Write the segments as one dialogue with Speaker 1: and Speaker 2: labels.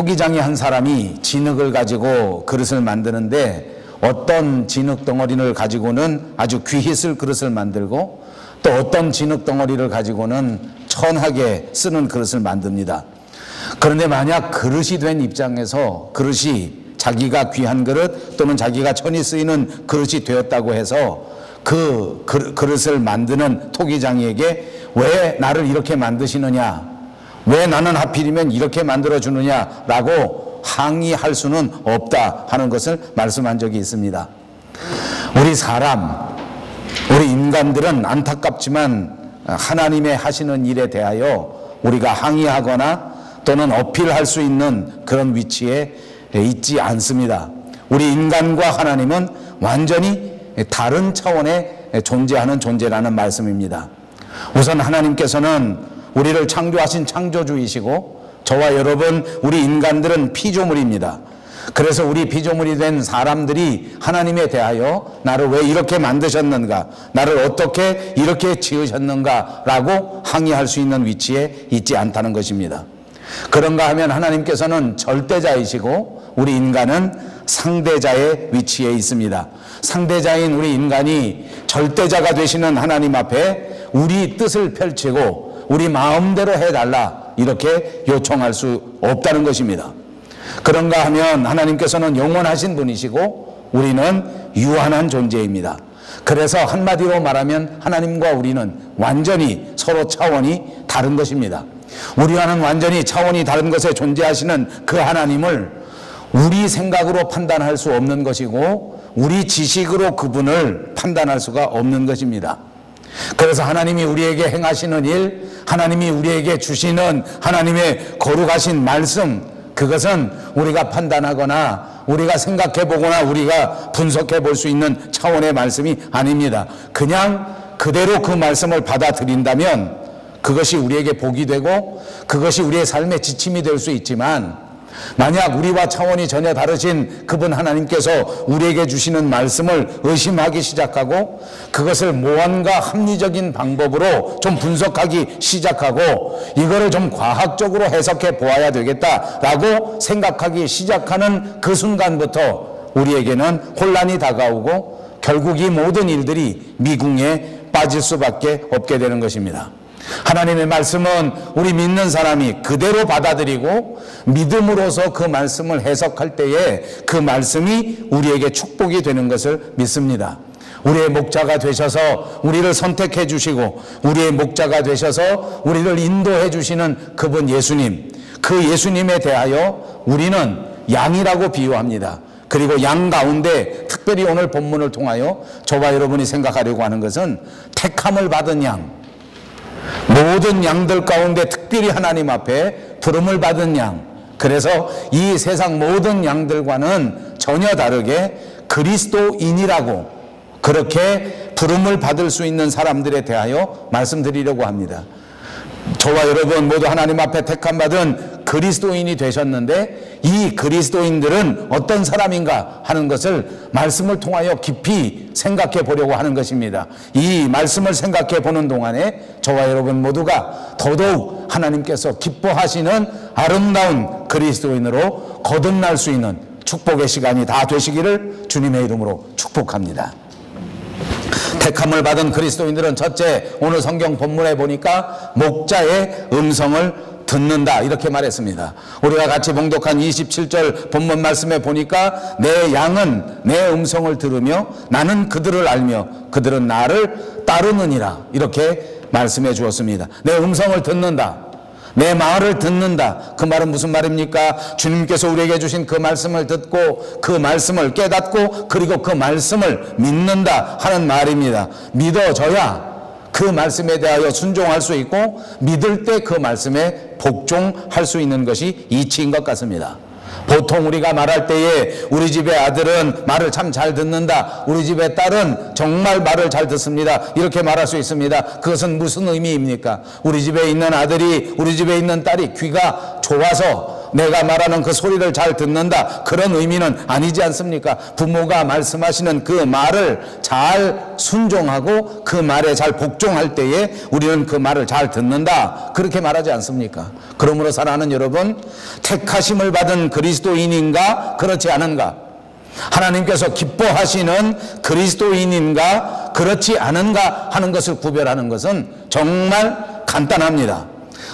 Speaker 1: 토기장이 한 사람이 진흙을 가지고 그릇을 만드는데 어떤 진흙 덩어리를 가지고는 아주 귀히 쓸 그릇을 만들고 또 어떤 진흙 덩어리를 가지고는 천하게 쓰는 그릇을 만듭니다. 그런데 만약 그릇이 된 입장에서 그릇이 자기가 귀한 그릇 또는 자기가 천히 쓰이는 그릇이 되었다고 해서 그 그릇을 만드는 토기장이에게 왜 나를 이렇게 만드시느냐, 왜 나는 하필이면 이렇게 만들어주느냐라고 항의할 수는 없다 하는 것을 말씀한 적이 있습니다. 우리 인간들은 안타깝지만 하나님의 하시는 일에 대하여 우리가 항의하거나 또는 어필할 수 있는 그런 위치에 있지 않습니다. 우리 인간과 하나님은 완전히 다른 차원에 존재하는 존재라는 말씀입니다. 우선 하나님께서는 우리를 창조하신 창조주이시고 저와 여러분 우리 인간들은 피조물입니다. 그래서 우리 피조물이 된 사람들이 하나님에 대하여 나를 왜 이렇게 만드셨는가, 나를 어떻게 이렇게 지으셨는가 라고 항의할 수 있는 위치에 있지 않다는 것입니다. 그런가 하면 하나님께서는 절대자이시고 우리 인간은 상대자의 위치에 있습니다. 상대자인 우리 인간이 절대자가 되시는 하나님 앞에 우리 뜻을 펼치고 우리 마음대로 해달라 이렇게 요청할 수 없다는 것입니다. 그런가 하면 하나님께서는 영원하신 분이시고 우리는 유한한 존재입니다. 그래서 한마디로 말하면 하나님과 우리는 완전히 서로 차원이 다른 것입니다. 우리와는 완전히 차원이 다른 것에 존재하시는 그 하나님을 우리 생각으로 판단할 수 없는 것이고 우리 지식으로 그분을 판단할 수가 없는 것입니다. 그래서 하나님이 우리에게 행하시는 일, 하나님이 우리에게 주시는 하나님의 거룩하신 말씀, 그것은 우리가 판단하거나 우리가 생각해 보거나 우리가 분석해 볼 수 있는 차원의 말씀이 아닙니다. 그냥 그대로 그 말씀을 받아들인다면 그것이 우리에게 복이 되고 그것이 우리의 삶의 지침이 될 수 있지만, 만약 우리와 차원이 전혀 다르신 그분 하나님께서 우리에게 주시는 말씀을 의심하기 시작하고 그것을 무언가 합리적인 방법으로 좀 분석하기 시작하고 이거를 좀 과학적으로 해석해 보아야 되겠다라고 생각하기 시작하는 그 순간부터 우리에게는 혼란이 다가오고 결국 이 모든 일들이 미궁에 빠질 수밖에 없게 되는 것입니다. 하나님의 말씀은 우리 믿는 사람이 그대로 받아들이고 믿음으로써 그 말씀을 해석할 때에 그 말씀이 우리에게 축복이 되는 것을 믿습니다. 우리의 목자가 되셔서 우리를 선택해 주시고 우리의 목자가 되셔서 우리를 인도해 주시는 그분 예수님, 그 예수님에 대하여 우리는 양이라고 비유합니다. 그리고 양 가운데 특별히 오늘 본문을 통하여 저와 여러분이 생각하려고 하는 것은 택함을 받은 양, 모든 양들 가운데 특별히 하나님 앞에 부름을 받은 양, 그래서 이 세상 모든 양들과는 전혀 다르게 그리스도인이라고 그렇게 부름을 받을 수 있는 사람들에 대하여 말씀드리려고 합니다. 저와 여러분 모두 하나님 앞에 택함받은 그리스도인이 되셨는데 이 그리스도인들은 어떤 사람인가 하는 것을 말씀을 통하여 깊이 생각해 보려고 하는 것입니다. 이 말씀을 생각해 보는 동안에 저와 여러분 모두가 더더욱 하나님께서 기뻐하시는 아름다운 그리스도인으로 거듭날 수 있는 축복의 시간이 다 되시기를 주님의 이름으로 축복합니다. 택함을 받은 그리스도인들은 첫째, 오늘 성경 본문에 보니까 목자의 음성을 듣는다 이렇게 말했습니다. 우리가 같이 봉독한 27절 본문 말씀에 보니까 내 양은 내 음성을 들으며 나는 그들을 알며 그들은 나를 따르느니라 이렇게 말씀해 주었습니다. 내 음성을 듣는다, 내 말을 듣는다. 그 말은 무슨 말입니까? 주님께서 우리에게 주신 그 말씀을 듣고 그 말씀을 깨닫고 그리고 그 말씀을 믿는다 하는 말입니다. 믿어져야 그 말씀에 대하여 순종할 수 있고 믿을 때 그 말씀에 복종할 수 있는 것이 이치인 것 같습니다. 보통 우리가 말할 때에 우리 집의 아들은 말을 참 잘 듣는다, 우리 집의 딸은 정말 말을 잘 듣습니다, 이렇게 말할 수 있습니다. 그것은 무슨 의미입니까? 우리 집에 있는 아들이, 우리 집에 있는 딸이 귀가 좋아서 내가 말하는 그 소리를 잘 듣는다, 그런 의미는 아니지 않습니까? 부모가 말씀하시는 그 말을 잘 순종하고 그 말에 잘 복종할 때에 우리는 그 말을 잘 듣는다, 그렇게 말하지 않습니까? 그러므로 사랑하는 여러분, 택하심을 받은 그리스도인인가 그렇지 않은가, 하나님께서 기뻐하시는 그리스도인인가 그렇지 않은가 하는 것을 구별하는 것은 정말 간단합니다.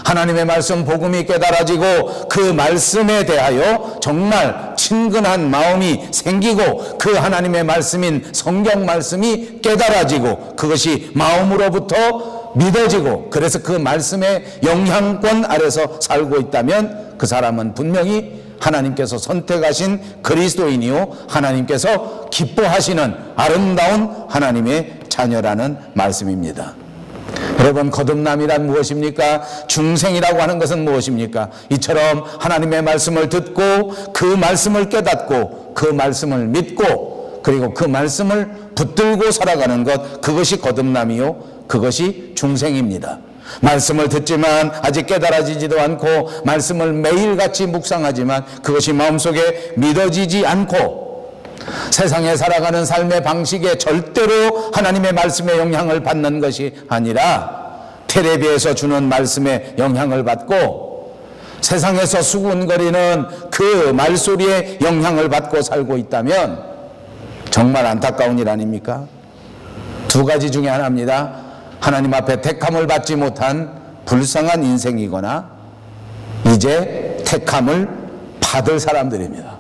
Speaker 1: 하나님의 말씀 복음이 깨달아지고 그 말씀에 대하여 정말 친근한 마음이 생기고 그 하나님의 말씀인 성경 말씀이 깨달아지고 그것이 마음으로부터 믿어지고 그래서 그 말씀의 영향권 아래서 살고 있다면 그 사람은 분명히 하나님께서 선택하신 그리스도인이요 하나님께서 기뻐하시는 아름다운 하나님의 자녀라는 말씀입니다. 여러분, 거듭남이란 무엇입니까? 중생이라고 하는 것은 무엇입니까? 이처럼 하나님의 말씀을 듣고 그 말씀을 깨닫고 그 말씀을 믿고 그리고 그 말씀을 붙들고 살아가는 것, 그것이 거듭남이요 그것이 중생입니다. 말씀을 듣지만 아직 깨달아지지도 않고 말씀을 매일같이 묵상하지만 그것이 마음속에 믿어지지 않고 세상에 살아가는 삶의 방식에 절대로 하나님의 말씀의 영향을 받는 것이 아니라 텔레비에서 주는 말씀의 영향을 받고 세상에서 수군거리는 그 말소리에 영향을 받고 살고 있다면 정말 안타까운 일 아닙니까? 두 가지 중에 하나입니다. 하나님 앞에 택함을 받지 못한 불쌍한 인생이거나 이제 택함을 받을 사람들입니다.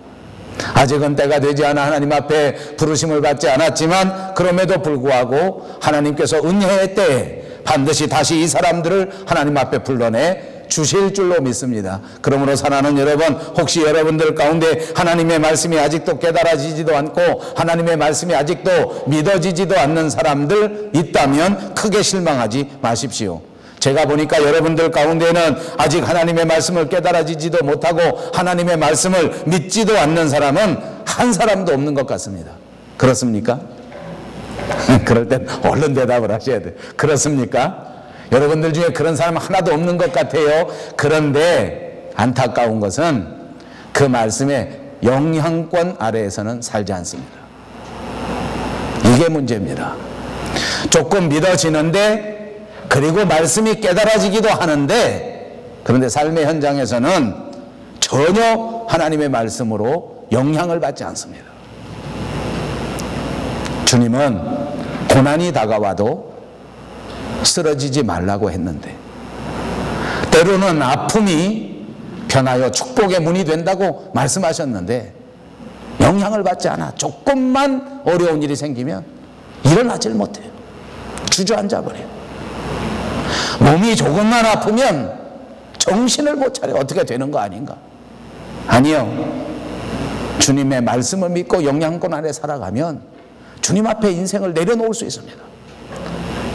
Speaker 1: 아직은 때가 되지 않아 하나님 앞에 부르심을 받지 않았지만 그럼에도 불구하고 하나님께서 은혜의 때에 반드시 다시 이 사람들을 하나님 앞에 불러내 주실 줄로 믿습니다. 그러므로 사랑하는 여러분, 혹시 여러분들 가운데 하나님의 말씀이 아직도 깨달아지지도 않고 하나님의 말씀이 아직도 믿어지지도 않는 사람들 있다면 크게 실망하지 마십시오. 제가 보니까 여러분들 가운데는 아직 하나님의 말씀을 깨달아지지도 못하고 하나님의 말씀을 믿지도 않는 사람은 한 사람도 없는 것 같습니다. 그렇습니까? 그럴 땐 얼른 대답을 하셔야 돼요. 그렇습니까? 여러분들 중에 그런 사람 하나도 없는 것 같아요. 그런데 안타까운 것은 그 말씀의 영향권 아래에서는 살지 않습니다. 이게 문제입니다. 조금 믿어지는데 그리고 말씀이 깨달아지기도 하는데 그런데 삶의 현장에서는 전혀 하나님의 말씀으로 영향을 받지 않습니다. 주님은 고난이 다가와도 쓰러지지 말라고 했는데 때로는 아픔이 변하여 축복의 문이 된다고 말씀하셨는데 영향을 받지 않아 조금만 어려운 일이 생기면 일어나질 못해요. 주저앉아 버려요. 몸이 조금만 아프면 정신을 못 차려 어떻게 되는 거 아닌가? 아니요. 주님의 말씀을 믿고 영향권 안에 살아가면 주님 앞에 인생을 내려놓을 수 있습니다.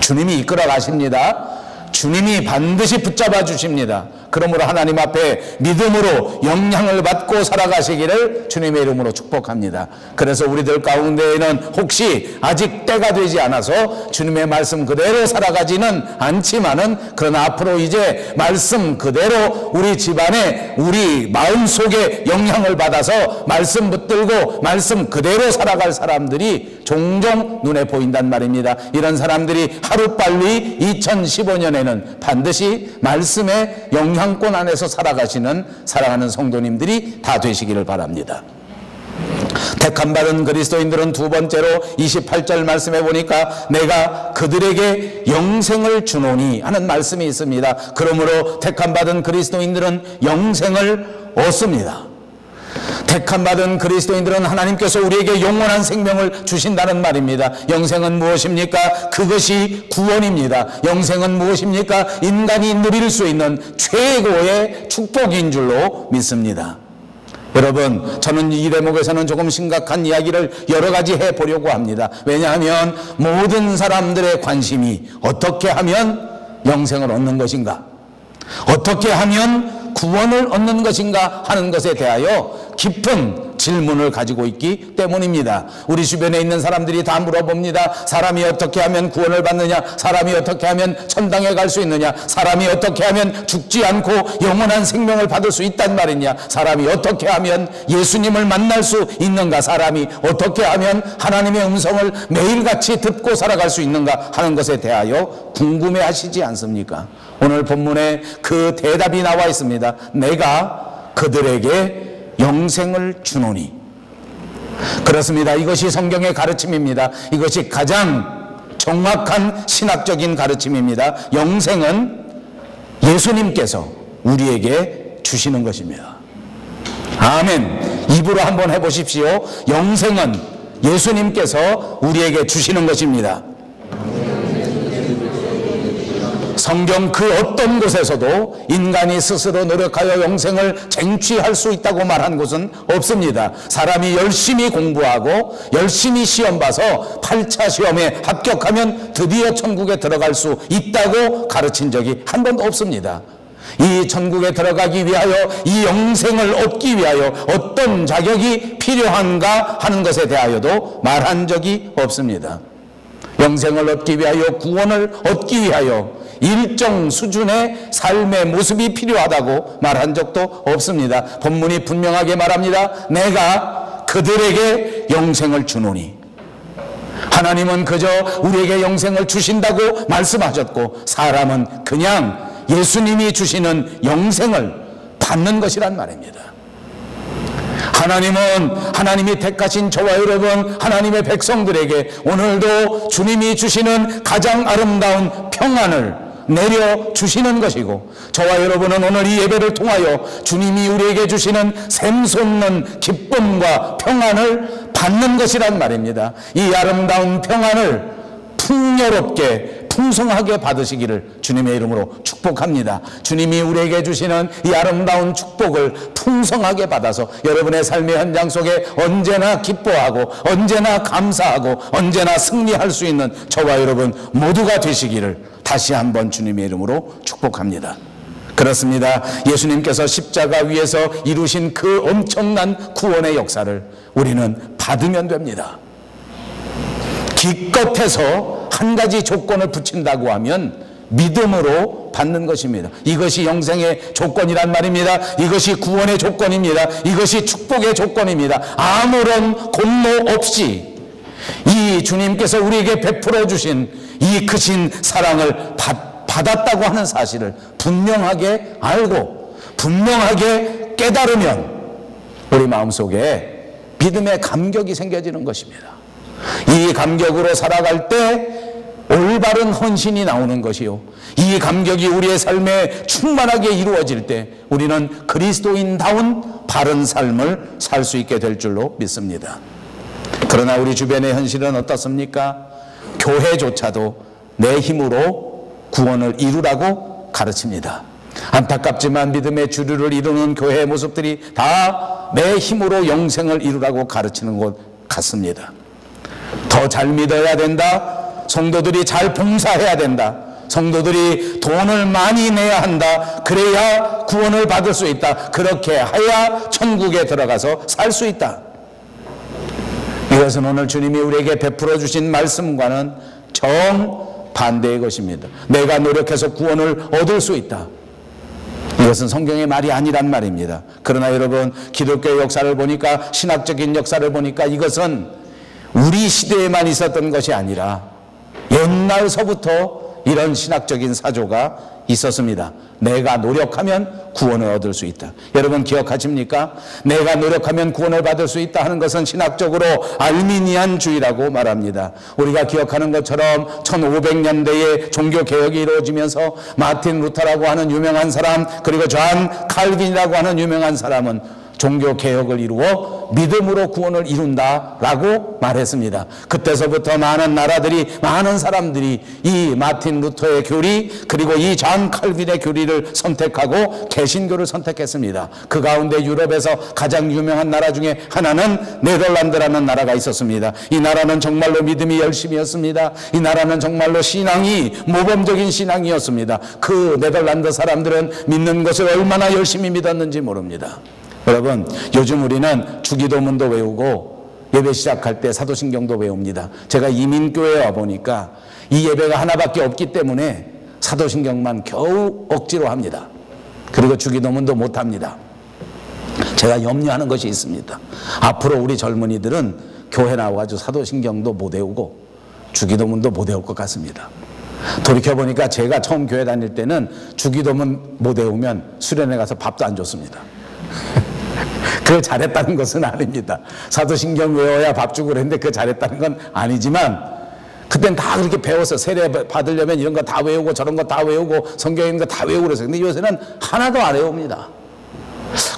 Speaker 1: 주님이 이끌어 가십니다. 주님이 반드시 붙잡아 주십니다. 그러므로 하나님 앞에 믿음으로 영향을 받고 살아가시기를 주님의 이름으로 축복합니다. 그래서 우리들 가운데에는 혹시 아직 때가 되지 않아서 주님의 말씀 그대로 살아가지는 않지만은 그러나 앞으로 이제 말씀 그대로 우리 집안에 우리 마음속에 영향을 받아서 말씀 붙들고 말씀 그대로 살아갈 사람들이 종종 눈에 보인단 말입니다. 이런 사람들이 하루빨리 2015년에는 반드시 말씀의 영향권 안에서 살아가시는 사랑하는 성도님들이 다 되시기를 바랍니다. 택함받은 그리스도인들은 두 번째로 28절 말씀해 보니까 내가 그들에게 영생을 주노니 하는 말씀이 있습니다. 그러므로 택함받은 그리스도인들은 영생을 얻습니다. 택함받은 그리스도인들은 하나님께서 우리에게 영원한 생명을 주신다는 말입니다. 영생은 무엇입니까? 그것이 구원입니다. 영생은 무엇입니까? 인간이 누릴 수 있는 최고의 축복인 줄로 믿습니다. 여러분, 저는 이 대목에서는 조금 심각한 이야기를 여러 가지 해보려고 합니다. 왜냐하면 모든 사람들의 관심이 어떻게 하면 영생을 얻는 것인가, 어떻게 하면 구원을 얻는 것인가 하는 것에 대하여 깊은 질문을 가지고 있기 때문입니다. 우리 주변에 있는 사람들이 다 물어봅니다. 사람이 어떻게 하면 구원을 받느냐? 사람이 어떻게 하면 천당에 갈 수 있느냐? 사람이 어떻게 하면 죽지 않고 영원한 생명을 받을 수 있단 말이냐? 사람이 어떻게 하면 예수님을 만날 수 있는가? 사람이 어떻게 하면 하나님의 음성을 매일같이 듣고 살아갈 수 있는가 하는 것에 대하여 궁금해하시지 않습니까? 오늘 본문에 그 대답이 나와 있습니다. 내가 그들에게 영생을 주노니. 그렇습니다. 이것이 성경의 가르침입니다. 이것이 가장 정확한 신학적인 가르침입니다. 영생은 예수님께서 우리에게 주시는 것입니다. 아멘. 입으로 한번 해보십시오. 영생은 예수님께서 우리에게 주시는 것입니다. 성경 그 어떤 곳에서도 인간이 스스로 노력하여 영생을 쟁취할 수 있다고 말한 곳은 없습니다. 사람이 열심히 공부하고 열심히 시험 봐서 8차 시험에 합격하면 드디어 천국에 들어갈 수 있다고 가르친 적이 한 번도 없습니다. 이 천국에 들어가기 위하여, 이 영생을 얻기 위하여 어떤 자격이 필요한가 하는 것에 대하여도 말한 적이 없습니다. 영생을 얻기 위하여, 구원을 얻기 위하여 일정 수준의 삶의 모습이 필요하다고 말한 적도 없습니다. 본문이 분명하게 말합니다. 내가 그들에게 영생을 주노니. 하나님은 그저 우리에게 영생을 주신다고 말씀하셨고, 사람은 그냥 예수님이 주시는 영생을 받는 것이란 말입니다. 하나님은 하나님이 택하신 저와 여러분, 하나님의 백성들에게 오늘도 주님이 주시는 가장 아름다운 평안을 내려주시는 것이고, 저와 여러분은 오늘 이 예배를 통하여 주님이 우리에게 주시는 샘솟는 기쁨과 평안을 받는 것이란 말입니다. 이 아름다운 평안을 풍요롭게 풍성하게 받으시기를 주님의 이름으로 축복합니다. 주님이 우리에게 주시는 이 아름다운 축복을 풍성하게 받아서 여러분의 삶의 현장 속에 언제나 기뻐하고 언제나 감사하고 언제나 승리할 수 있는 저와 여러분 모두가 되시기를 다시 한번 주님의 이름으로 축복합니다. 그렇습니다. 예수님께서 십자가 위에서 이루신 그 엄청난 구원의 역사를 우리는 받으면 됩니다. 기껏해서 한 가지 조건을 붙인다고 하면 믿음으로 받는 것입니다. 이것이 영생의 조건이란 말입니다. 이것이 구원의 조건입니다. 이것이 축복의 조건입니다. 아무런 공로 없이 이 주님께서 우리에게 베풀어 주신 이 크신 사랑을 받았다고 하는 사실을 분명하게 알고 분명하게 깨달으면 우리 마음속에 믿음의 감격이 생겨지는 것입니다. 이 감격으로 살아갈 때 올바른 헌신이 나오는 것이요, 이 감격이 우리의 삶에 충만하게 이루어질 때 우리는 그리스도인다운 바른 삶을 살 수 있게 될 줄로 믿습니다. 그러나 우리 주변의 현실은 어떻습니까? 교회조차도 내 힘으로 구원을 이루라고 가르칩니다. 안타깝지만 믿음의 주류를 이루는 교회의 모습들이 다 내 힘으로 영생을 이루라고 가르치는 것 같습니다. 더 잘 믿어야 된다. 성도들이 잘 봉사해야 된다. 성도들이 돈을 많이 내야 한다. 그래야 구원을 받을 수 있다. 그렇게 해야 천국에 들어가서 살 수 있다. 이것은 오늘 주님이 우리에게 베풀어 주신 말씀과는 정반대의 것입니다. 내가 노력해서 구원을 얻을 수 있다. 이것은 성경의 말이 아니란 말입니다. 그러나 여러분, 기독교의 역사를 보니까, 신학적인 역사를 보니까 이것은 우리 시대에만 있었던 것이 아니라 옛날서부터 이런 신학적인 사조가 있었습니다. 내가 노력하면 구원을 얻을 수 있다. 여러분 기억하십니까? 내가 노력하면 구원을 받을 수 있다 하는 것은 신학적으로 알미니안주의라고 말합니다. 우리가 기억하는 것처럼 1500년대에 종교개혁이 이루어지면서 마틴 루터라고 하는 유명한 사람, 그리고 존 칼빈이라고 하는 유명한 사람은 종교개혁을 이루어 믿음으로 구원을 이룬다라고 말했습니다. 그때서부터 많은 나라들이, 많은 사람들이 이 마틴 루터의 교리, 그리고 이 존 칼빈의 교리를 선택하고 개신교를 선택했습니다. 그 가운데 유럽에서 가장 유명한 나라 중에 하나는 네덜란드라는 나라가 있었습니다. 이 나라는 정말로 믿음이 열심이었습니다. 이 나라는 정말로 신앙이 모범적인 신앙이었습니다. 그 네덜란드 사람들은 믿는 것을 얼마나 열심히 믿었는지 모릅니다. 여러분, 요즘 우리는 주기도문도 외우고 예배 시작할 때 사도신경도 외웁니다. 제가 이민교회에 와보니까 이 예배가 하나밖에 없기 때문에 사도신경만 겨우 억지로 합니다. 그리고 주기도문도 못합니다. 제가 염려하는 것이 있습니다. 앞으로 우리 젊은이들은 교회 나와가지고 사도신경도 못 외우고 주기도문도 못 외울 것 같습니다. 돌이켜보니까 제가 처음 교회 다닐 때는 주기도문 못 외우면 수련회 가서 밥도 안 줬습니다. 그걸 잘했다는 것은 아닙니다. 사도신경 외워야 밥 주고 그랬는데 그걸 잘했다는 건 아니지만 그땐 다 그렇게 배워서 세례 받으려면 이런 거 다 외우고 저런 거 다 외우고 성경에 있는 거 다 외우고 그랬어요. 근데 요새는 하나도 안 외웁니다.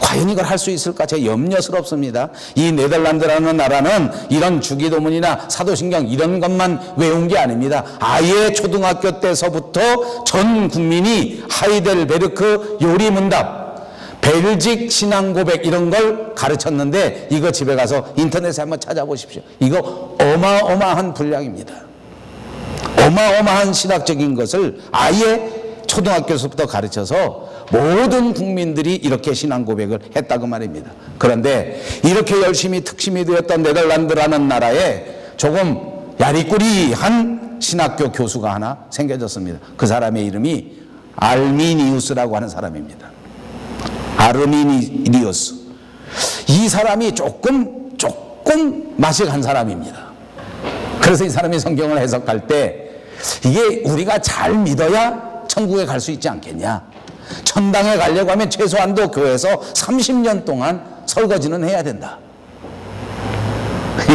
Speaker 1: 과연 이걸 할 수 있을까? 제가 염려스럽습니다. 이 네덜란드라는 나라는 이런 주기도문이나 사도신경 이런 것만 외운 게 아닙니다. 아예 초등학교 때서부터 전 국민이 하이델베르크 요리문답, 벨직 신앙고백 이런 걸 가르쳤는데 이거 집에 가서 인터넷에 한번 찾아보십시오. 이거 어마어마한 분량입니다. 어마어마한 신학적인 것을 아예 초등학교에서부터 가르쳐서 모든 국민들이 이렇게 신앙 고백을 했다고 말입니다. 그런데 이렇게 열심히 특심이 되었던 네덜란드라는 나라에 조금 야리꾸리한 신학교 교수가 하나 생겨졌습니다. 그 사람의 이름이 알미니우스라고 하는 사람입니다. 아르미니우스. 이 사람이 조금 맛이 간 사람입니다. 그래서 이 사람이 성경을 해석할 때 이게 우리가 잘 믿어야 천국에 갈 수 있지 않겠냐. 천당에 가려고 하면 최소한도 교회에서 30년 동안 설거지는 해야 된다.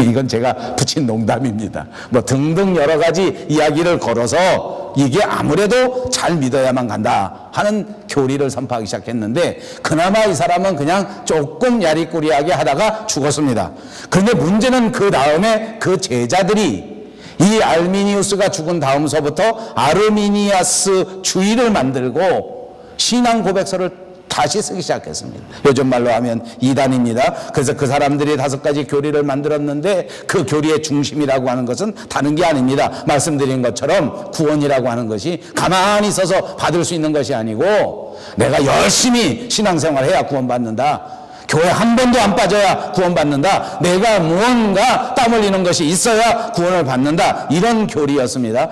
Speaker 1: 이건 제가 붙인 농담입니다. 뭐 등등 여러 가지 이야기를 걸어서 이게 아무래도 잘 믿어야만 간다 하는 교리를 선포하기 시작했는데 그나마 이 사람은 그냥 조금 야리꾸리하게 하다가 죽었습니다. 그런데 문제는 그 다음에 그 제자들이 이 알미니우스가 죽은 다음서부터 아르미니아스 주의를 만들고 신앙 고백서를 다시 쓰기 시작했습니다. 요즘 말로 하면 이단입니다. 그래서 그 사람들이 5가지 교리를 만들었는데 그 교리의 중심이라고 하는 것은 다른 게 아닙니다. 말씀드린 것처럼 구원이라고 하는 것이 가만히 있어서 받을 수 있는 것이 아니고 내가 열심히 신앙생활 해야 구원받는다. 교회 한 번도 안 빠져야 구원받는다. 내가 무언가 땀 흘리는 것이 있어야 구원을 받는다. 이런 교리였습니다.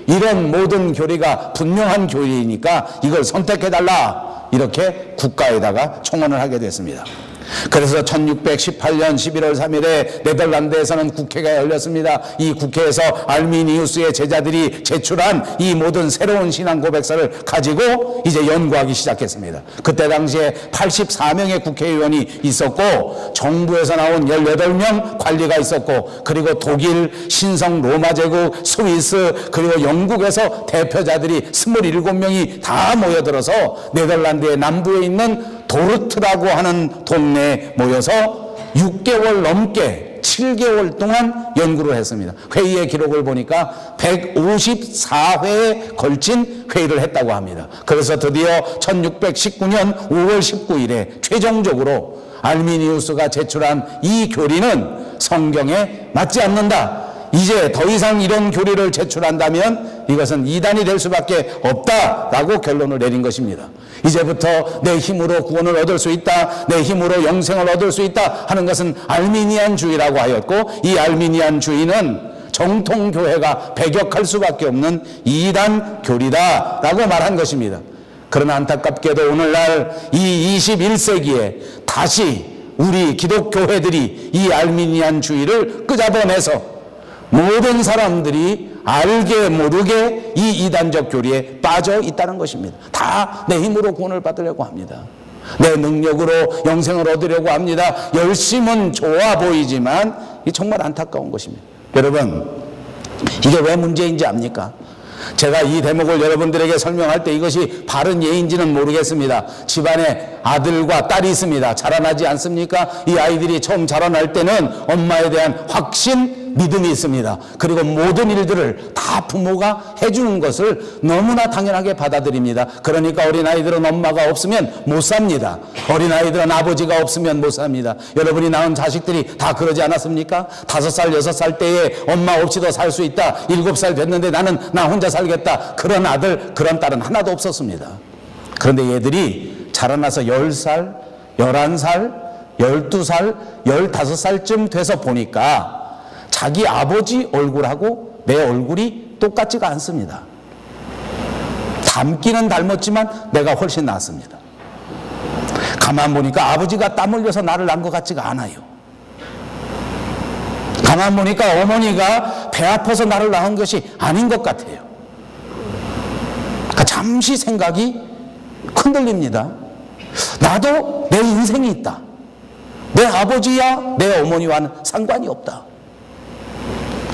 Speaker 1: 이런 모든 교리가 분명한 교리이니까 이걸 선택해달라. 이렇게 국가에다가 청원을 하게 됐습니다. 그래서 1618년 11월 3일에 네덜란드에서는 국회가 열렸습니다. 이 국회에서 알미니우스의 제자들이 제출한 이 모든 새로운 신앙 고백서를 가지고 이제 연구하기 시작했습니다. 그때 당시에 84명의 국회의원이 있었고 정부에서 나온 18명 관리가 있었고 그리고 독일, 신성 로마 제국, 스위스 그리고 영국에서 대표자들이 27명이 다 모여들어서 네덜란드의 남부에 있는 도르트라고 하는 동네에 모여서 6개월 넘게 7개월 동안 연구를 했습니다. 회의의 기록을 보니까 154회에 걸친 회의를 했다고 합니다. 그래서 드디어 1619년 5월 19일에 최종적으로 알미니우스가 제출한 이 교리는 성경에 맞지 않는다. 이제 더 이상 이런 교리를 제출한다면 이것은 이단이 될 수밖에 없다라고 결론을 내린 것입니다. 이제부터 내 힘으로 구원을 얻을 수 있다, 내 힘으로 영생을 얻을 수 있다 하는 것은 알미니안주의라고 하였고 이 알미니안주의는 정통교회가 배격할 수밖에 없는 이단 교리다라고 말한 것입니다. 그러나 안타깝게도 오늘날 이 21세기에 다시 우리 기독교회들이 이 알미니안주의를 끄잡아내서 모든 사람들이 알게 모르게 이 이단적 교리에 빠져 있다는 것입니다. 다 내 힘으로 구원을 받으려고 합니다. 내 능력으로 영생을 얻으려고 합니다. 열심은 좋아 보이지만 이 정말 안타까운 것입니다. 여러분, 이게 왜 문제인지 압니까? 제가 이 대목을 여러분들에게 설명할 때 이것이 바른 예인지는 모르겠습니다. 집안에 아들과 딸이 있습니다. 자라나지 않습니까? 이 아이들이 처음 자라날 때는 엄마에 대한 확신, 믿음이 있습니다. 그리고 모든 일들을 다 부모가 해주는 것을 너무나 당연하게 받아들입니다. 그러니까 어린아이들은 엄마가 없으면 못 삽니다. 어린아이들은 아버지가 없으면 못 삽니다. 여러분이 낳은 자식들이 다 그러지 않았습니까? 5살, 6살 때에 엄마 없이도 살 수 있다. 7살 됐는데 나는 나 혼자 살겠다. 그런 아들, 그런 딸은 하나도 없었습니다. 그런데 얘들이 자라나서 10살, 11살, 12살, 15살쯤 돼서 보니까 자기 아버지 얼굴하고 내 얼굴이 똑같지가 않습니다. 닮기는 닮았지만 내가 훨씬 낫습니다. 가만 보니까 아버지가 땀 흘려서 나를 낳은 것 같지가 않아요. 가만 보니까 어머니가 배 아파서 나를 낳은 것이 아닌 것 같아요. 그러니까 잠시 생각이 흔들립니다. 나도 내 인생이 있다. 내 아버지야 내 어머니와는 상관이 없다.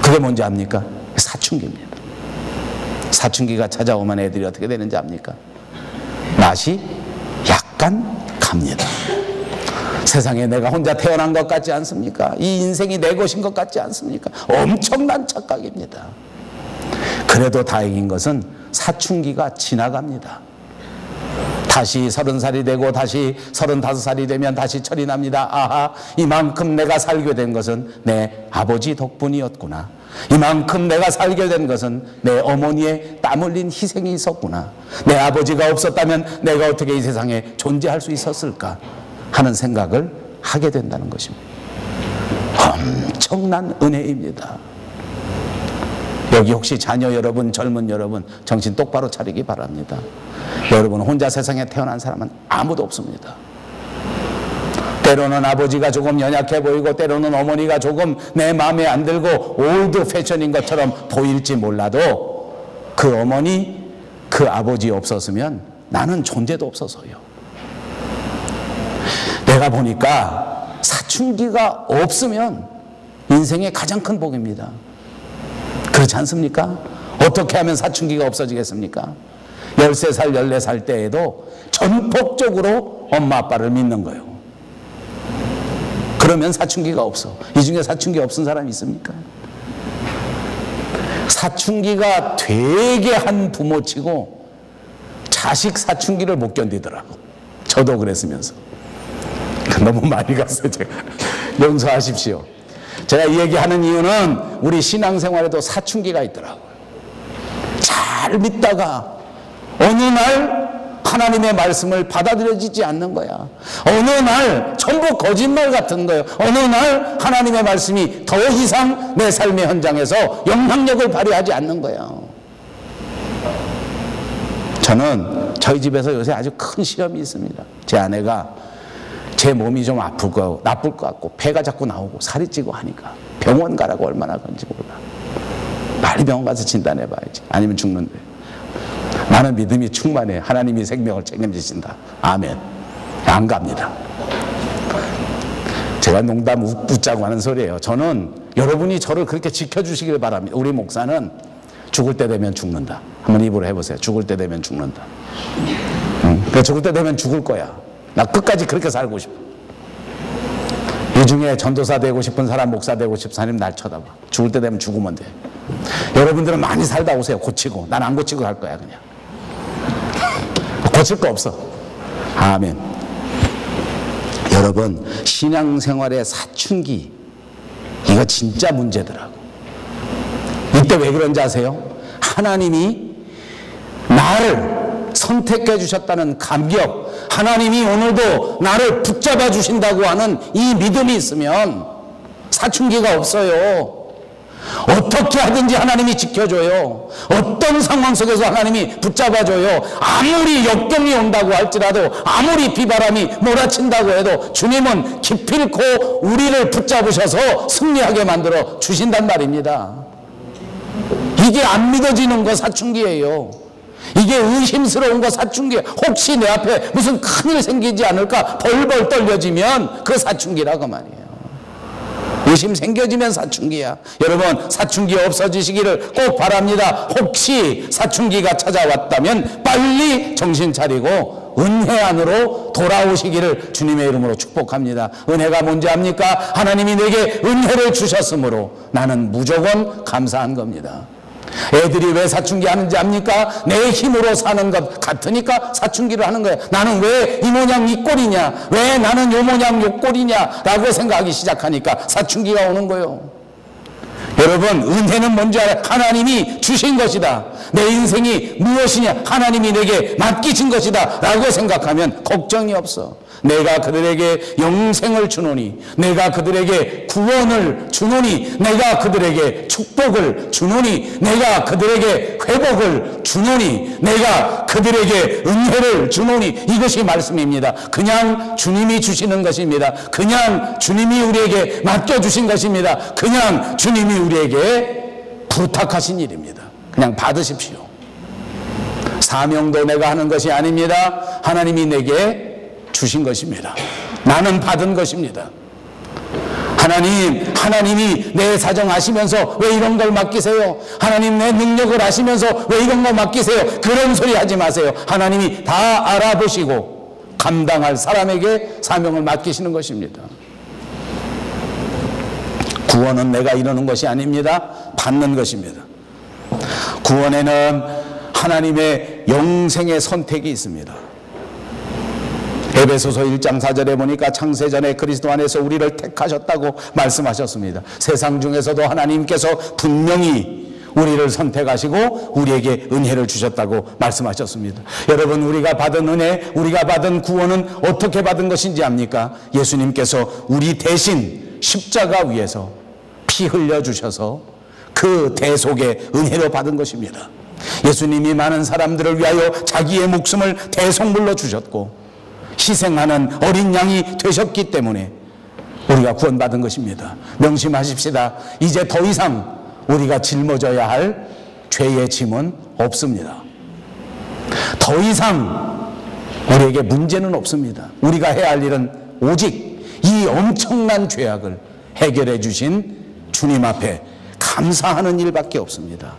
Speaker 1: 그게 뭔지 압니까? 사춘기입니다. 사춘기가 찾아오면 애들이 어떻게 되는지 압니까? 맛이 약간 갑니다. 세상에 내가 혼자 태어난 것 같지 않습니까? 이 인생이 내 것인 것 같지 않습니까? 엄청난 착각입니다. 그래도 다행인 것은 사춘기가 지나갑니다. 다시 30살이 되고 다시 35살이 되면 다시 철이 납니다. 아하, 이만큼 내가 살게 된 것은 내 아버지 덕분이었구나. 이만큼 내가 살게 된 것은 내 어머니의 땀 흘린 희생이 있었구나. 내 아버지가 없었다면 내가 어떻게 이 세상에 존재할 수 있었을까 하는 생각을 하게 된다는 것입니다. 엄청난 은혜입니다. 여기 혹시 자녀 여러분, 젊은 여러분 정신 똑바로 차리기 바랍니다. 여러분 혼자 세상에 태어난 사람은 아무도 없습니다. 때로는 아버지가 조금 연약해 보이고 때로는 어머니가 조금 내 마음에 안 들고 올드 패션인 것처럼 보일지 몰라도 그 어머니, 그 아버지 없었으면 나는 존재도 없어서요. 내가 보니까 사춘기가 없으면 인생의 가장 큰 복입니다. 그렇지 않습니까? 어떻게 하면 사춘기가 없어지겠습니까? 13살, 14살 때에도 전폭적으로 엄마 아빠를 믿는 거예요. 그러면 사춘기가 없어. 이 중에 사춘기 없은 사람이 있습니까? 사춘기가 되게 한 부모치고 자식 사춘기를 못 견디더라고. 저도 그랬으면서. 너무 많이 갔어요, 제가. 용서하십시오. 제가 이 얘기하는 이유는 우리 신앙생활에도 사춘기가 있더라고요. 잘 믿다가 어느 날 하나님의 말씀을 받아들여지지 않는 거야. 어느 날 전부 거짓말 같은 거예요. 어느 날 하나님의 말씀이 더 이상 내 삶의 현장에서 영향력을 발휘하지 않는 거야. 저는 저희 집에서 요새 아주 큰 시험이 있습니다. 제 아내가 제 몸이 좀 아플 거, 나쁠 것 같고 배가 자꾸 나오고 살이 찌고 하니까 병원 가라고 얼마나 건지 몰라. 빨리 병원 가서 진단해 봐야지. 아니면 죽는데. 나는 믿음이 충만해. 하나님이 생명을 책임지신다. 아멘. 안 갑니다. 제가 농담 웃자고 하는 소리예요. 저는 여러분이 저를 그렇게 지켜주시길 바랍니다. 우리 목사는 죽을 때 되면 죽는다. 한번 입으로 해보세요. 죽을 때 되면 죽는다. 그러니까 죽을 때 되면 죽을 거야. 나 끝까지 그렇게 살고 싶어. 이 중에 전도사 되고 싶은 사람, 목사 되고 싶은 사람 날 쳐다봐. 죽을 때 되면 죽으면 돼. 여러분들은 많이 살다 오세요. 고치고. 난 안 고치고 갈 거야 그냥. 고칠 거 없어. 아멘. 여러분 신앙생활의 사춘기 이거 진짜 문제더라고. 이때 왜 그런지 아세요? 하나님이 나를 선택해 주셨다는 감격, 하나님이 오늘도 나를 붙잡아 주신다고 하는 이 믿음이 있으면 사춘기가 없어요. 어떻게 하든지 하나님이 지켜줘요. 어떤 상황 속에서 하나님이 붙잡아줘요. 아무리 역경이 온다고 할지라도, 아무리 비바람이 몰아친다고 해도 주님은 기필코 우리를 붙잡으셔서 승리하게 만들어 주신단 말입니다. 이게 안 믿어지는 거 사춘기예요. 이게 의심스러운 거 사춘기예요. 혹시 내 앞에 무슨 큰일 생기지 않을까 벌벌 떨려지면 그 사춘기라고 말이에요. 의심 생겨지면 사춘기야. 여러분 사춘기 없어지시기를 꼭 바랍니다. 혹시 사춘기가 찾아왔다면 빨리 정신 차리고 은혜 안으로 돌아오시기를 주님의 이름으로 축복합니다. 은혜가 뭔지 압니까? 하나님이 내게 은혜를 주셨으므로 나는 무조건 감사한 겁니다. 애들이 왜 사춘기 하는지 압니까? 내 힘으로 사는 것 같으니까 사춘기를 하는 거예요. 나는 왜 이 모양 이 꼴이냐, 왜 나는 요 모양 요 꼴이냐 라고 생각하기 시작하니까 사춘기가 오는 거예요. 여러분, 은혜는 뭔지 알아요? 하나님이 주신 것이다. 내 인생이 무엇이냐? 하나님이 내게 맡기신 것이다 라고 생각하면 걱정이 없어. 내가 그들에게 영생을 주노니, 내가 그들에게 구원을 주노니, 내가 그들에게 축복을 주노니, 내가 그들에게 회복을 주노니, 내가 그들에게 은혜를 주노니, 이것이 말씀입니다. 그냥 주님이 주시는 것입니다. 그냥 주님이 우리에게 맡겨주신 것입니다. 그냥 주님이 우리에게 부탁하신 일입니다. 그냥 받으십시오. 사명도 내가 하는 것이 아닙니다. 하나님이 내게 주신 것입니다. 나는 받은 것입니다. 하나님이 내 사정 아시면서 왜 이런 걸 맡기세요? 하나님 내 능력을 아시면서 왜 이런 걸 맡기세요? 그런 소리 하지 마세요. 하나님이 다 알아보시고 감당할 사람에게 사명을 맡기시는 것입니다. 구원은 내가 이루는 것이 아닙니다. 받는 것입니다. 구원에는 하나님의 영생의 선택이 있습니다. 에베소서 1장 4절에 보니까 창세전에 그리스도 안에서 우리를 택하셨다고 말씀하셨습니다. 세상 중에서도 하나님께서 분명히 우리를 선택하시고 우리에게 은혜를 주셨다고 말씀하셨습니다. 여러분, 우리가 받은 은혜, 우리가 받은 구원은 어떻게 받은 것인지 압니까? 예수님께서 우리 대신 십자가 위에서 피 흘려주셔서 그 대속의 은혜로 받은 것입니다. 예수님이 많은 사람들을 위하여 자기의 목숨을 대속물로 주셨고 희생하는 어린 양이 되셨기 때문에 우리가 구원받은 것입니다. 명심하십시다. 이제 더 이상 우리가 짊어져야 할 죄의 짐은 없습니다. 더 이상 우리에게 문제는 없습니다. 우리가 해야 할 일은 오직 이 엄청난 죄악을 해결해 주신 주님 앞에 감사하는 일밖에 없습니다.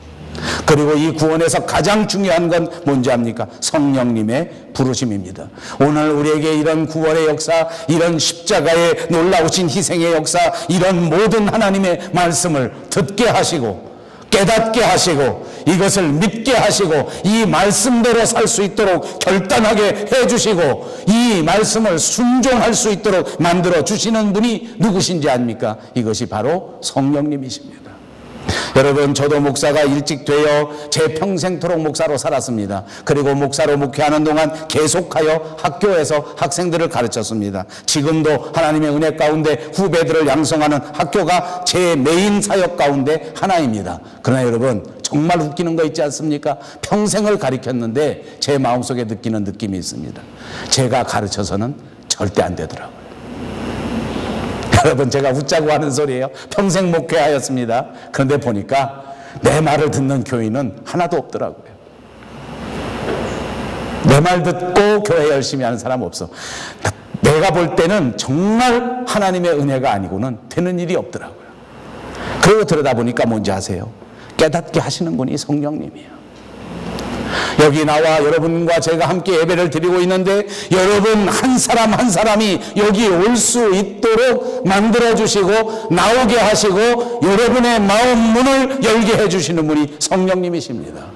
Speaker 1: 그리고 이 구원에서 가장 중요한 건 뭔지 압니까? 성령님의 부르심입니다. 오늘 우리에게 이런 구원의 역사, 이런 십자가의 놀라우신 희생의 역사, 이런 모든 하나님의 말씀을 듣게 하시고 깨닫게 하시고 이것을 믿게 하시고 이 말씀대로 살 수 있도록 결단하게 해주시고 이 말씀을 순종할 수 있도록 만들어 주시는 분이 누구신지 압니까? 이것이 바로 성령님이십니다. 여러분, 저도 목사가 일찍 되어 제 평생토록 목사로 살았습니다. 그리고 목사로 목회하는 동안 계속하여 학교에서 학생들을 가르쳤습니다. 지금도 하나님의 은혜 가운데 후배들을 양성하는 학교가 제 메인 사역 가운데 하나입니다. 그러나 여러분, 정말 웃기는 거 있지 않습니까? 평생을 가르쳤는데 제 마음속에 느끼는 느낌이 있습니다. 제가 가르쳐서는 절대 안 되더라고요. 여러분, 제가 웃자고 하는 소리예요. 평생 목회하였습니다. 그런데 보니까 내 말을 듣는 교인은 하나도 없더라고요. 내 말 듣고 교회 열심히 하는 사람 없어. 내가 볼 때는 정말 하나님의 은혜가 아니고는 되는 일이 없더라고요. 그러고 들여다보니까 뭔지 아세요? 깨닫게 하시는 분이 성령님이에요. 여기 나와 여러분과 제가 함께 예배를 드리고 있는데 여러분 한 사람 한 사람이 여기 올 수 있도록 만들어주시고 나오게 하시고 여러분의 마음 문을 열게 해주시는 분이 성령님이십니다.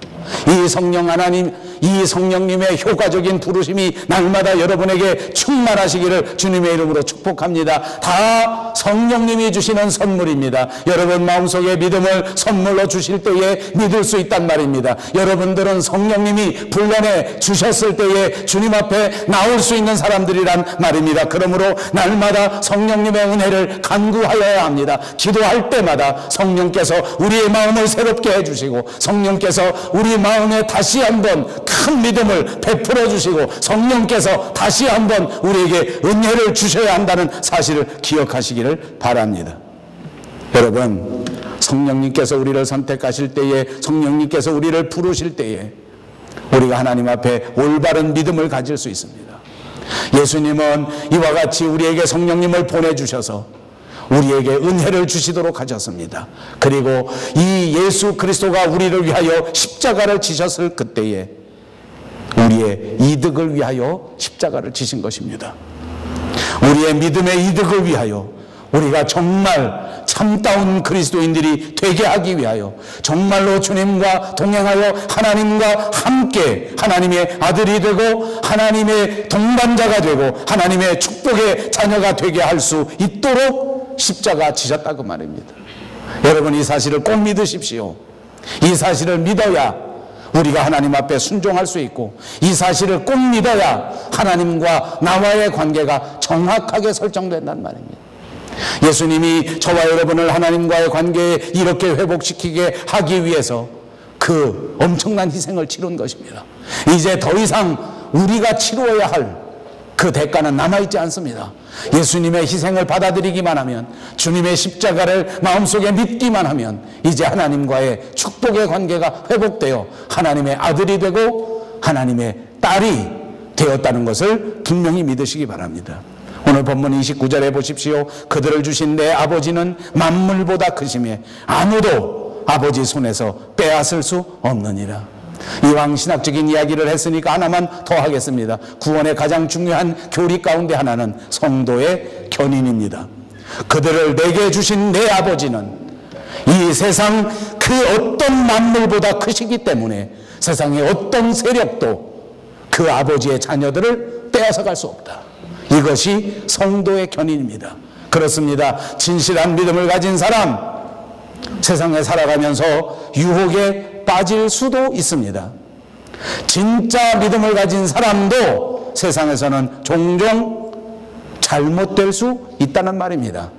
Speaker 1: 이 성령 하나님, 이 성령님의 효과적인 부르심이 날마다 여러분에게 충만하시기를 주님의 이름으로 축복합니다. 다 성령님이 주시는 선물입니다. 여러분 마음속에 믿음을 선물로 주실 때에 믿을 수 있단 말입니다. 여러분들은 성령님이 불러내 주셨을 때에 주님 앞에 나올 수 있는 사람들이란 말입니다. 그러므로 날마다 성령님의 은혜를 간구하여야 합니다. 기도할 때마다 성령께서 우리의 마음을 새롭게 해주시고 성령께서 우리 마음에 다시 한번 큰 믿음을 베풀어 주시고 성령께서 다시 한번 우리에게 은혜를 주셔야 한다는 사실을 기억하시기를 바랍니다. 여러분, 성령님께서 우리를 선택하실 때에, 성령님께서 우리를 부르실 때에 우리가 하나님 앞에 올바른 믿음을 가질 수 있습니다. 예수님은 이와 같이 우리에게 성령님을 보내주셔서 우리에게 은혜를 주시도록 하셨습니다. 그리고 이 예수 그리스도가 우리를 위하여 십자가를 지셨을 그때에 우리의 이득을 위하여 십자가를 지신 것입니다. 우리의 믿음의 이득을 위하여 우리가 정말 참다운 그리스도인들이 되게 하기 위하여 정말로 주님과 동행하여 하나님과 함께 하나님의 아들이 되고 하나님의 동반자가 되고 하나님의 축복의 자녀가 되게 할 수 있도록 십자가 지셨다고 말입니다. 여러분, 이 사실을 꼭 믿으십시오. 이 사실을 믿어야 우리가 하나님 앞에 순종할 수 있고, 이 사실을 꼭 믿어야 하나님과 나와의 관계가 정확하게 설정된단 말입니다. 예수님이 저와 여러분을 하나님과의 관계에 이렇게 회복시키게 하기 위해서 그 엄청난 희생을 치른 것입니다. 이제 더 이상 우리가 치루어야 할 그 대가는 남아있지 않습니다. 예수님의 희생을 받아들이기만 하면, 주님의 십자가를 마음속에 믿기만 하면 이제 하나님과의 축복의 관계가 회복되어 하나님의 아들이 되고 하나님의 딸이 되었다는 것을 분명히 믿으시기 바랍니다. 오늘 본문 29절에 보십시오. 그들을 주신 내 아버지는 만물보다 크심에 아무도 아버지 손에서 빼앗을 수 없느니라. 이왕 신학적인 이야기를 했으니까 하나만 더 하겠습니다. 구원의 가장 중요한 교리 가운데 하나는 성도의 견인입니다. 그들을 내게 주신 내 아버지는 이 세상 그 어떤 만물보다 크시기 때문에 세상의 어떤 세력도 그 아버지의 자녀들을 빼앗아갈 수 없다. 이것이 성도의 견인입니다. 그렇습니다. 진실한 믿음을 가진 사람, 세상에 살아가면서 유혹에 빠질 수도 있습니다. 진짜 믿음을 가진 사람도 세상에서는 종종 잘못될 수 있다는 말입니다.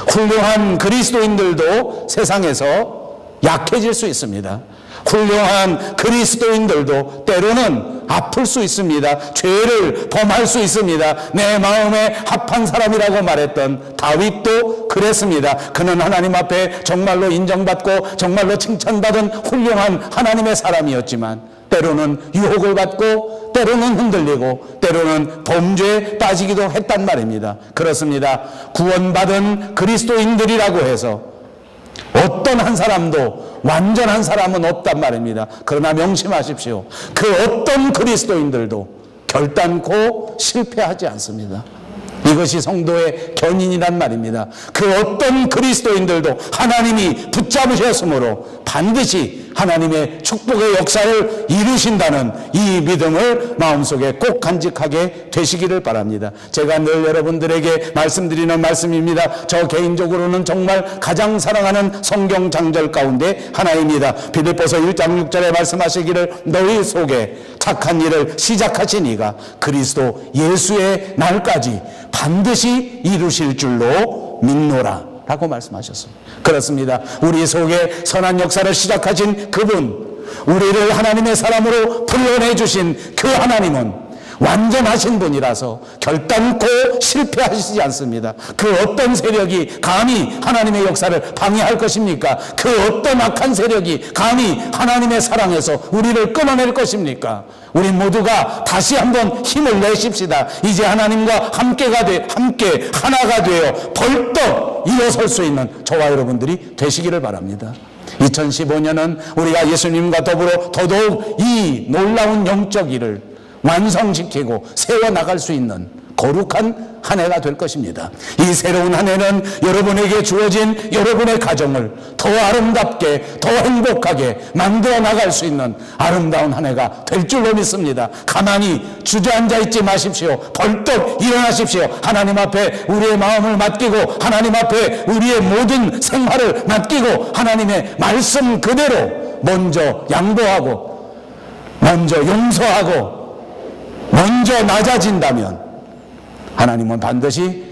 Speaker 1: 훌륭한 그리스도인들도 세상에서 약해질 수 있습니다. 훌륭한 그리스도인들도 때로는 아플 수 있습니다. 죄를 범할 수 있습니다. 내 마음에 합한 사람이라고 말했던 다윗도 그랬습니다. 그는 하나님 앞에 정말로 인정받고 정말로 칭찬받은 훌륭한 하나님의 사람이었지만 때로는 유혹을 받고 때로는 흔들리고 때로는 범죄에 빠지기도 했단 말입니다. 그렇습니다. 구원받은 그리스도인들이라고 해서 어떤 한 사람도 완전한 사람은 없단 말입니다. 그러나 명심하십시오. 그 어떤 그리스도인들도 결단코 실패하지 않습니다. 이것이 성도의 견인이란 말입니다. 그 어떤 그리스도인들도 하나님이 붙잡으셨으므로 반드시 하나님의 축복의 역사를 이루신다는 이 믿음을 마음속에 꼭 간직하게 되시기를 바랍니다. 제가 늘 여러분들에게 말씀드리는 말씀입니다. 저 개인적으로는 정말 가장 사랑하는 성경 장절 가운데 하나입니다. 빌립보서 1장 6절에 말씀하시기를 너희 속에 착한 일을 시작하신 이가 그리스도 예수의 날까지 반드시 이루실 줄로 믿노라 라고 말씀하셨습니다. 그렇습니다. 우리 속에 선한 역사를 시작하신 그분, 우리를 하나님의 사람으로 불러내주신 그 하나님은 완전하신 분이라서 결단코 실패하시지 않습니다. 그 어떤 세력이 감히 하나님의 역사를 방해할 것입니까? 그 어떤 악한 세력이 감히 하나님의 사랑에서 우리를 끊어낼 것입니까? 우리 모두가 다시 한번 힘을 내십시다. 이제 하나님과 함께 하나가 되어 벌떡 일어설 수 있는 저와 여러분들이 되시기를 바랍니다. 2015년은 우리가 예수님과 더불어 더더욱 이 놀라운 영적 일을 완성시키고 세워나갈 수 있는 거룩한 한 해가 될 것입니다. 이 새로운 한 해는 여러분에게 주어진 여러분의 가정을 더 아름답게, 더 행복하게 만들어 나갈 수 있는 아름다운 한 해가 될 줄로 믿습니다. 가만히 주저앉아 있지 마십시오. 벌떡 일어나십시오. 하나님 앞에 우리의 마음을 맡기고 하나님 앞에 우리의 모든 생활을 맡기고 하나님의 말씀 그대로 먼저 양보하고 먼저 용서하고 먼저 낮아진다면 하나님은 반드시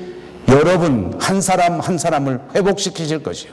Speaker 1: 여러분 한 사람 한 사람을 회복시키실 것이요,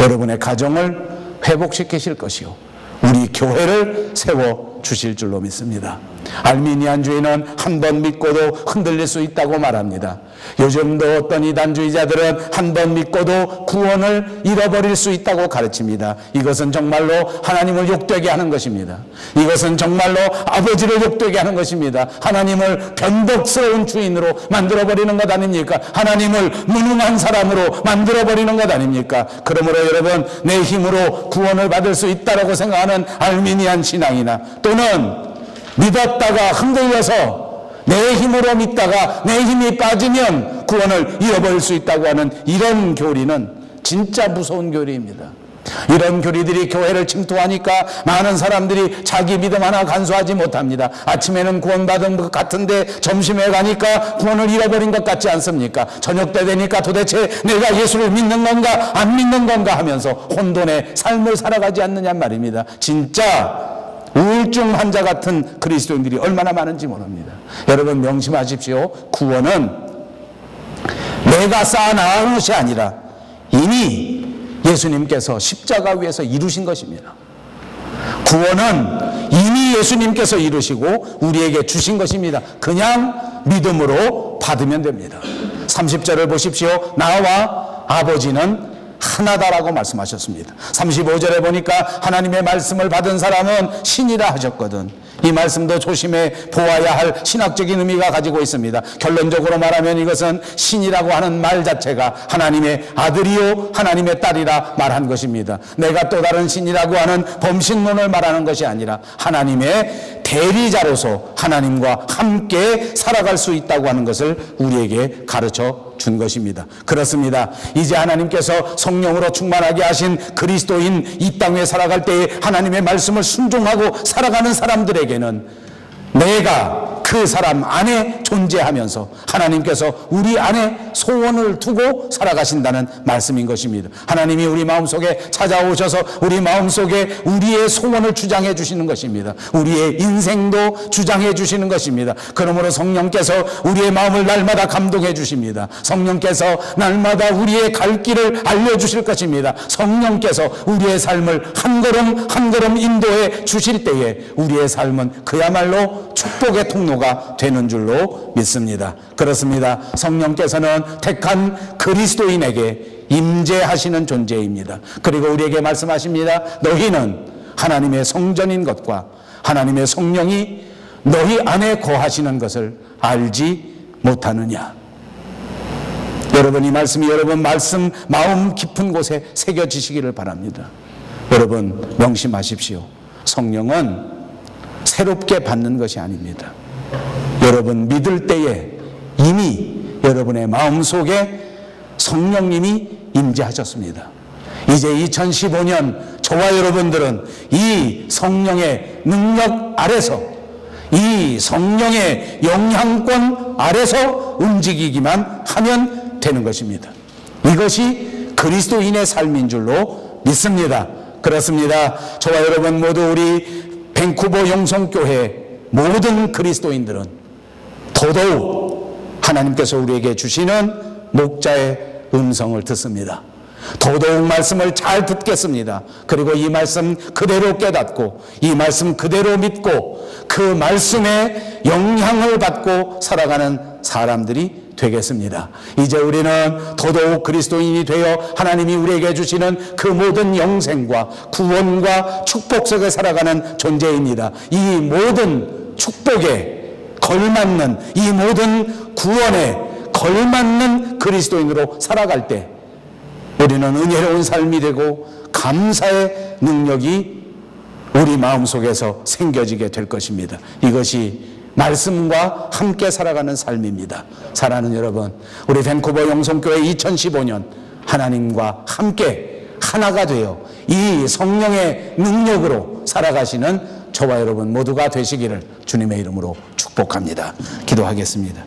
Speaker 1: 여러분의 가정을 회복시키실 것이요, 우리 교회를 세워주실 줄로 믿습니다. 알미니안주의는 한 번 믿고도 흔들릴 수 있다고 말합니다. 요즘도 어떤 이단주의자들은 한 번 믿고도 구원을 잃어버릴 수 있다고 가르칩니다. 이것은 정말로 하나님을 욕되게 하는 것입니다. 이것은 정말로 아버지를 욕되게 하는 것입니다. 하나님을 변덕스러운 주인으로 만들어버리는 것 아닙니까? 하나님을 무능한 사람으로 만들어버리는 것 아닙니까? 그러므로 여러분, 내 힘으로 구원을 받을 수 있다고 생각하는 알미니안 신앙이나 또는 믿었다가 흔들려서 내 힘으로 믿다가 내 힘이 빠지면 구원을 잃어버릴 수 있다고 하는 이런 교리는 진짜 무서운 교리입니다. 이런 교리들이 교회를 침투하니까 많은 사람들이 자기 믿음 하나 간수하지 못합니다. 아침에는 구원받은 것 같은데 점심에 가니까 구원을 잃어버린 것 같지 않습니까? 저녁 때 되니까 도대체 내가 예수를 믿는 건가 안 믿는 건가 하면서 혼돈의 삶을 살아가지 않느냐 말입니다. 진짜 우울증 환자 같은 그리스도인들이 얼마나 많은지 모릅니다. 여러분 명심하십시오. 구원은 내가 쌓아나가는 것이 아니라 이미 예수님께서 십자가 위에서 이루신 것입니다. 구원은 이미 예수님께서 이루시고 우리에게 주신 것입니다. 그냥 믿음으로 받으면 됩니다. 30절을 보십시오. 나와 아버지는 하나다라고 말씀하셨습니다. 35절에 보니까 하나님의 말씀을 받은 사람은 신이라 하셨거든. 이 말씀도 조심해 보아야 할 신학적인 의미가 가지고 있습니다. 결론적으로 말하면 이것은 신이라고 하는 말 자체가 하나님의 아들이요 하나님의 딸이라 말한 것입니다. 내가 또 다른 신이라고 하는 범신론을 말하는 것이 아니라 하나님의 대리자로서 하나님과 함께 살아갈 수 있다고 하는 것을 우리에게 가르쳐 준 것입니다. 그렇습니다. 이제 하나님께서 성령으로 충만하게 하신 그리스도인 이 땅에 살아갈 때에 하나님의 말씀을 순종하고 살아가는 사람들에게는 내가 그 사람 안에 존재하면서 하나님께서 우리 안에 소원을 두고 살아가신다는 말씀인 것입니다. 하나님이 우리 마음속에 찾아오셔서 우리 마음속에 우리의 소원을 주장해 주시는 것입니다. 우리의 인생도 주장해 주시는 것입니다. 그러므로 성령께서 우리의 마음을 날마다 감동해 주십니다. 성령께서 날마다 우리의 갈 길을 알려주실 것입니다. 성령께서 우리의 삶을 한 걸음 한 걸음 인도해 주실 때에 우리의 삶은 그야말로 축복의 통로가 되는 줄로 믿습니다. 그렇습니다. 성령께서는 택한 그리스도인에게 임재하시는 존재입니다. 그리고 우리에게 말씀하십니다. 너희는 하나님의 성전인 것과 하나님의 성령이 너희 안에 거하시는 것을 알지 못하느냐. 여러분 이 말씀이 여러분 말씀 마음 깊은 곳에 새겨지시기를 바랍니다. 여러분 명심하십시오. 성령은 새롭게 받는 것이 아닙니다. 여러분 믿을 때에 이미 여러분의 마음속에 성령님이 임재하셨습니다. 이제 2015년 저와 여러분들은 이 성령의 능력 아래서 이 성령의 영향권 아래서 움직이기만 하면 되는 것입니다. 이것이 그리스도인의 삶인 줄로 믿습니다. 그렇습니다. 저와 여러분 모두 우리 밴쿠버 영성교회 모든 그리스도인들은 더더욱 하나님께서 우리에게 주시는 목자의 음성을 듣습니다. 더더욱 말씀을 잘 듣겠습니다. 그리고 이 말씀 그대로 깨닫고 이 말씀 그대로 믿고 그 말씀에 영향을 받고 살아가는 사람들이 되겠습니다. 이제 우리는 더더욱 그리스도인이 되어 하나님이 우리에게 주시는 그 모든 영생과 구원과 축복 속에 살아가는 존재입니다. 이 모든 축복에 걸맞는 이 모든 구원에 걸맞는 그리스도인으로 살아갈 때 우리는 은혜로운 삶이 되고 감사의 능력이 우리 마음속에서 생겨지게 될 것입니다. 이것이 말씀과 함께 살아가는 삶입니다. 사랑하는 여러분, 우리 밴쿠버 영성교회 2015년 하나님과 함께 하나가 되어 이 성령의 능력으로 살아가시는 저와 여러분 모두가 되시기를 주님의 이름으로 축복합니다. 기도하겠습니다.